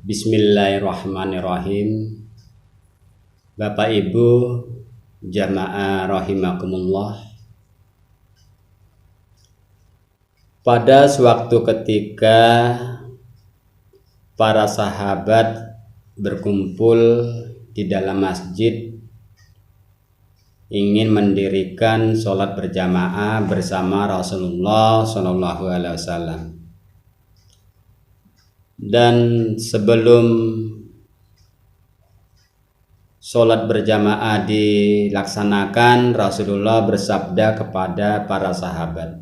Bismillahirrahmanirrahim. Bapak Ibu jamaah rahimakumullah. Pada suatu ketika para sahabat berkumpul di dalam masjid ingin mendirikan sholat berjamaah bersama Rasulullah SAW. Dan sebelum sholat berjamaah dilaksanakan, Rasulullah bersabda kepada para sahabat,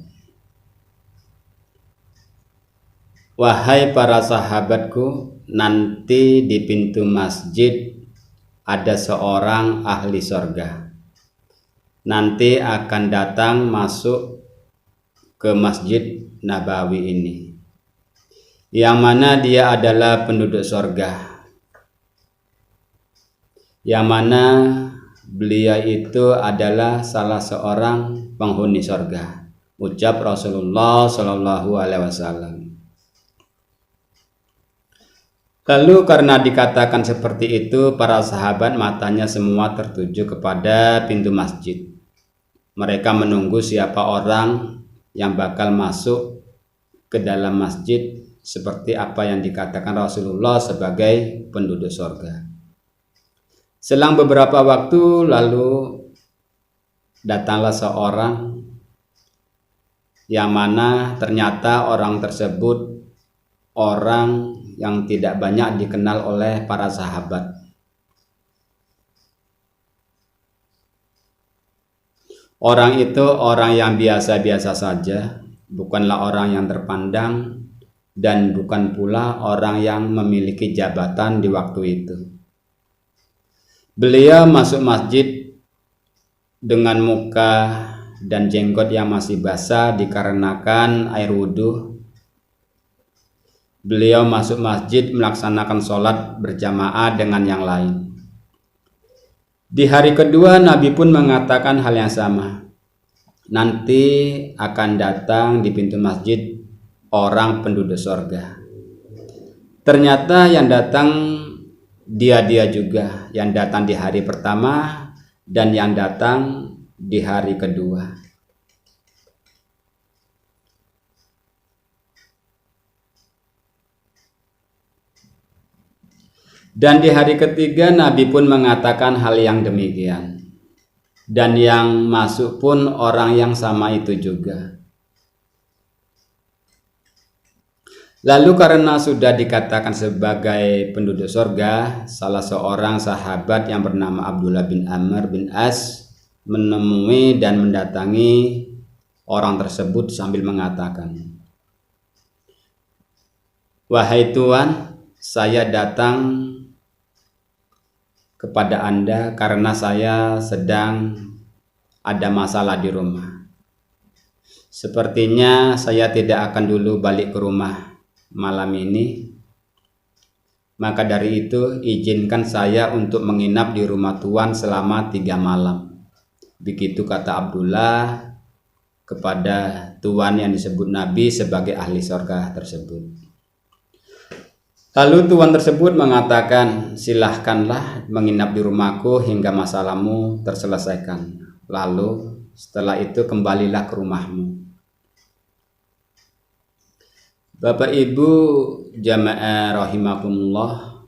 "Wahai para sahabatku, nanti di pintu masjid ada seorang ahli sorga. Nanti akan datang masuk ke Masjid Nabawi ini, yang mana dia adalah penduduk sorga, yang mana beliau itu adalah salah seorang penghuni sorga," ucap Rasulullah SAW. Lalu karena dikatakan seperti itu, para sahabat matanya semua tertuju kepada pintu masjid. Mereka menunggu siapa orang yang bakal masuk ke dalam masjid seperti apa yang dikatakan Rasulullah sebagai penduduk sorga. Selang beberapa waktu lalu datanglah seorang yang mana ternyata orang tersebut orang yang tidak banyak dikenal oleh para sahabat. Orang itu orang yang biasa-biasa saja, bukanlah orang yang terpandang dan bukan pula orang yang memiliki jabatan di waktu itu. Beliau masuk masjid dengan muka dan jenggot yang masih basah dikarenakan air wudhu. Beliau masuk masjid melaksanakan sholat berjamaah dengan yang lain. Di hari kedua Nabi pun mengatakan hal yang sama. Nanti akan datang di pintu masjid orang penduduk sorga. Ternyata yang datang dia juga, yang datang di hari pertama dan yang datang di hari kedua. Dan di hari ketiga Nabi pun mengatakan hal yang demikian. Dan yang masuk pun orang yang sama itu juga. Lalu karena sudah dikatakan sebagai penduduk sorga, salah seorang sahabat yang bernama Abdullah bin Amr bin As menemui dan mendatangi orang tersebut sambil mengatakan, "Wahai Tuan, saya datang kepada Anda karena saya sedang ada masalah di rumah. Sepertinya saya tidak akan dulu balik ke rumah malam ini. Maka dari itu izinkan saya untuk menginap di rumah Tuan selama 3 malam. Begitu kata Abdullah kepada Tuan yang disebut Nabi sebagai ahli surga tersebut. Lalu Tuan tersebut mengatakan, "Silahkanlah menginap di rumahku hingga masalahmu terselesaikan. Lalu setelah itu kembalilah ke rumahmu." Bapak Ibu jamaah rahimakumullah.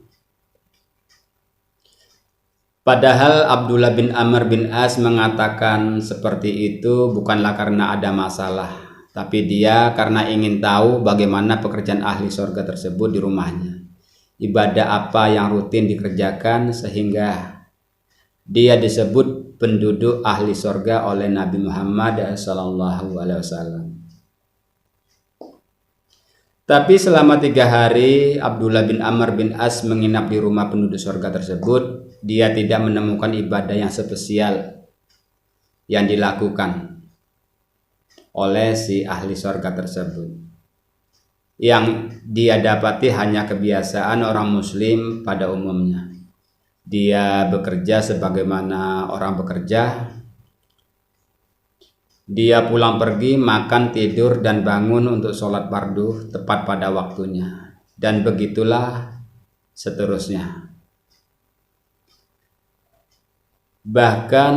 Padahal Abdullah bin Amr bin As mengatakan seperti itu bukanlah karena ada masalah, tapi dia karena ingin tahu bagaimana pekerjaan ahli surga tersebut di rumahnya. Ibadah apa yang rutin dikerjakan sehingga dia disebut penduduk ahli surga oleh Nabi Muhammad SAW. Tapi selama 3 hari Abdullah bin Amr bin As menginap di rumah penduduk surga tersebut, dia tidak menemukan ibadah yang spesial yang dilakukan oleh si ahli surga tersebut. Yang dia dapati hanya kebiasaan orang muslim pada umumnya. Dia bekerja sebagaimana orang bekerja. Dia pulang pergi, makan, tidur, dan bangun untuk sholat fardu tepat pada waktunya. Dan begitulah seterusnya. Bahkan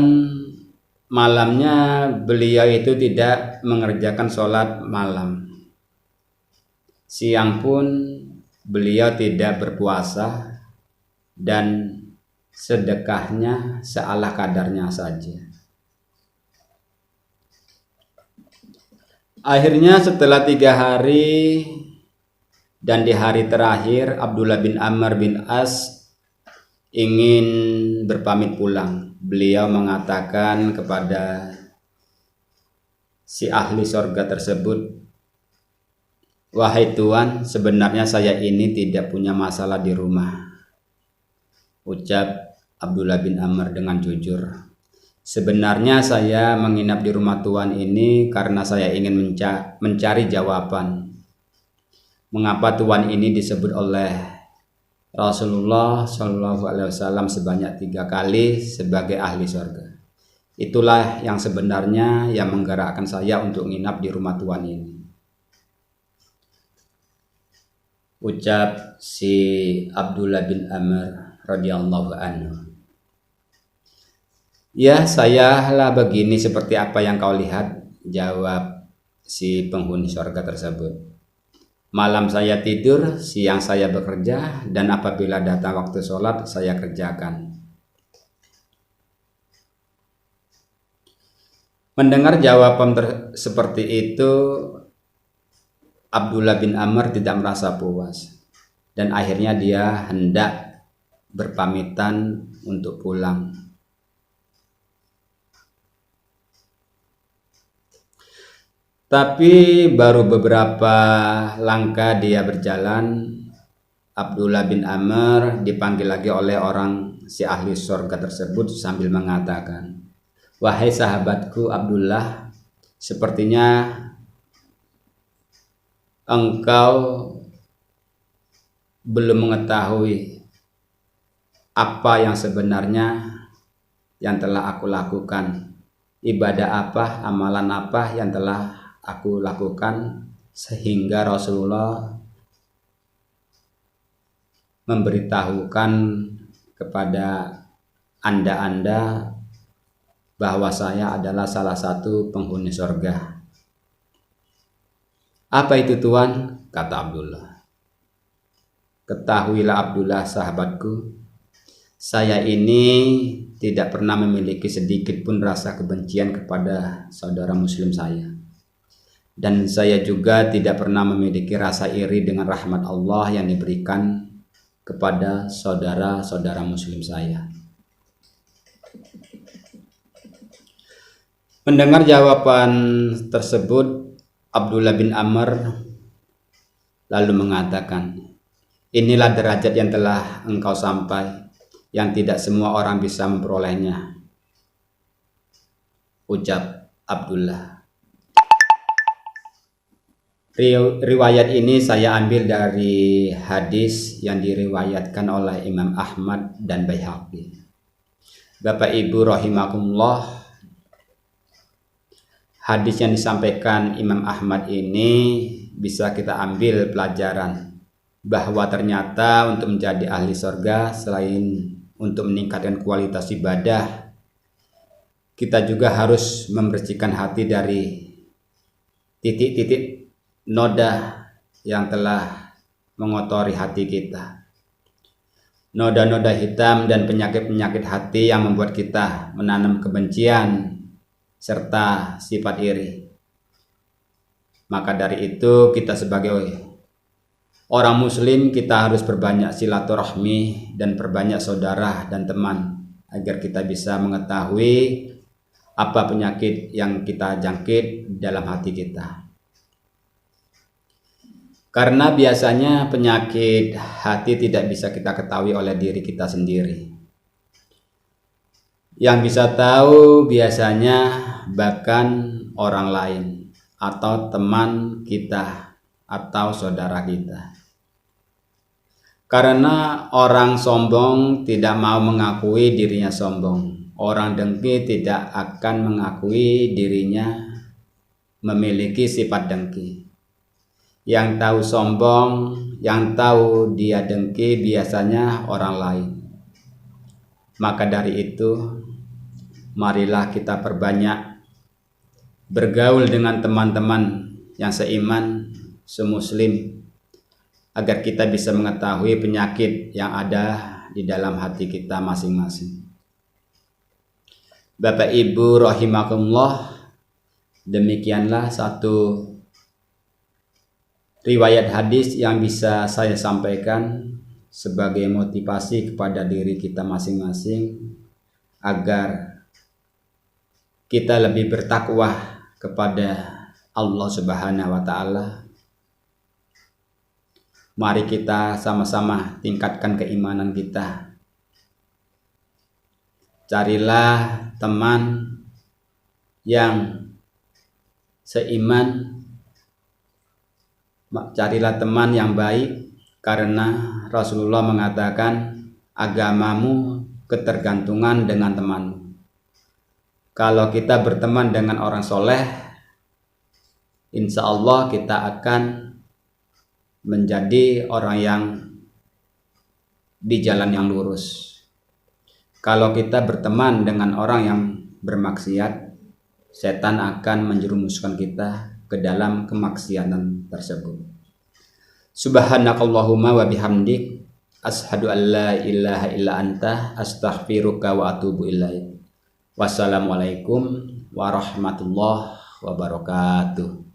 malamnya beliau itu tidak mengerjakan sholat malam. Siang pun beliau tidak berpuasa dan sedekahnya seala kadarnya saja. Akhirnya setelah 3 hari dan di hari terakhir Abdullah bin Amr bin As ingin berpamit pulang. Beliau mengatakan kepada si ahli sorga tersebut, "Wahai Tuan, sebenarnya saya ini tidak punya masalah di rumah." Ucap Abdullah bin Amr dengan jujur, "Sebenarnya saya menginap di rumah Tuan ini karena saya ingin mencari jawaban mengapa Tuan ini disebut oleh Rasulullah Shallallahu Alaihi Wasallam sebanyak 3 kali sebagai ahli surga. Itulah yang sebenarnya yang menggerakkan saya untuk nginap di rumah Tuan ini." Ucap si Abdullah bin Amr radhiyallahu anhu. "Ya, saya lah begini seperti apa yang kau lihat," jawab si penghuni surga tersebut. "Malam saya tidur, siang saya bekerja, dan apabila datang waktu sholat saya kerjakan." Mendengar jawaban seperti itu, Abdullah bin Amr tidak merasa puas dan akhirnya dia hendak berpamitan untuk pulang. Tapi baru beberapa langkah dia berjalan, Abdullah bin Amr dipanggil lagi oleh orang si ahli surga tersebut sambil mengatakan, "Wahai sahabatku Abdullah, sepertinya engkau belum mengetahui apa yang sebenarnya yang telah aku lakukan. Ibadah apa, amalan apa yang telah aku lakukan sehingga Rasulullah memberitahukan kepada anda bahwa saya adalah salah satu penghuni surga." "Apa itu Tuan?" kata Abdullah. "Ketahuilah Abdullah sahabatku, saya ini tidak pernah memiliki sedikit pun rasa kebencian kepada saudara muslim saya. Dan saya juga tidak pernah memiliki rasa iri dengan rahmat Allah yang diberikan kepada saudara-saudara muslim saya." Mendengar jawaban tersebut, Abdullah bin Amr lalu mengatakan, "Inilah derajat yang telah engkau sampai, yang tidak semua orang bisa memperolehnya." Ucap Abdullah. Riwayat ini saya ambil dari hadis yang diriwayatkan oleh Imam Ahmad dan Baihaqi. Bapak Ibu rahimakumullah, hadis yang disampaikan Imam Ahmad ini bisa kita ambil pelajaran bahwa ternyata untuk menjadi ahli surga, selain untuk meningkatkan kualitas ibadah, kita juga harus membersihkan hati dari titik-titik noda yang telah mengotori hati kita. Noda-noda hitam dan penyakit-penyakit hati yang membuat kita menanam kebencian serta sifat iri. Maka dari itu kita sebagai orang muslim, kita harus perbanyak silaturahmi dan perbanyak saudara dan teman agar kita bisa mengetahui apa penyakit yang kita jangkit dalam hati kita. Karena biasanya penyakit hati tidak bisa kita ketahui oleh diri kita sendiri. Yang bisa tahu biasanya bahkan orang lain atau teman kita atau saudara kita. Karena orang sombong tidak mau mengakui dirinya sombong. Orang dengki tidak akan mengakui dirinya memiliki sifat dengki. Yang tahu sombong, yang tahu dia dengki biasanya orang lain. Maka dari itu, marilah kita perbanyak bergaul dengan teman-teman yang seiman, semuslim, agar kita bisa mengetahui penyakit yang ada di dalam hati kita masing-masing. Bapak Ibu rahimakumullah, demikianlah satu riwayat hadis yang bisa saya sampaikan sebagai motivasi kepada diri kita masing-masing agar kita lebih bertakwa kepada Allah Subhanahu wa taala. Mari kita sama-sama tingkatkan keimanan kita. Carilah teman yang seiman, carilah teman yang baik, karena Rasulullah mengatakan agamamu ketergantungan dengan temanmu. Kalau kita berteman dengan orang soleh, insya Allah kita akan menjadi orang yang di jalan yang lurus. Kalau kita berteman dengan orang yang bermaksiat, setan akan menjerumuskan kita ke dalam kemaksiatan tersebut. Subhanakallahumma wa bihamdik, ashhadu an la ilaha illa anta, astaghfiruka wa atubu ilaik. Wassalamualaikum warahmatullahi wabarakatuh.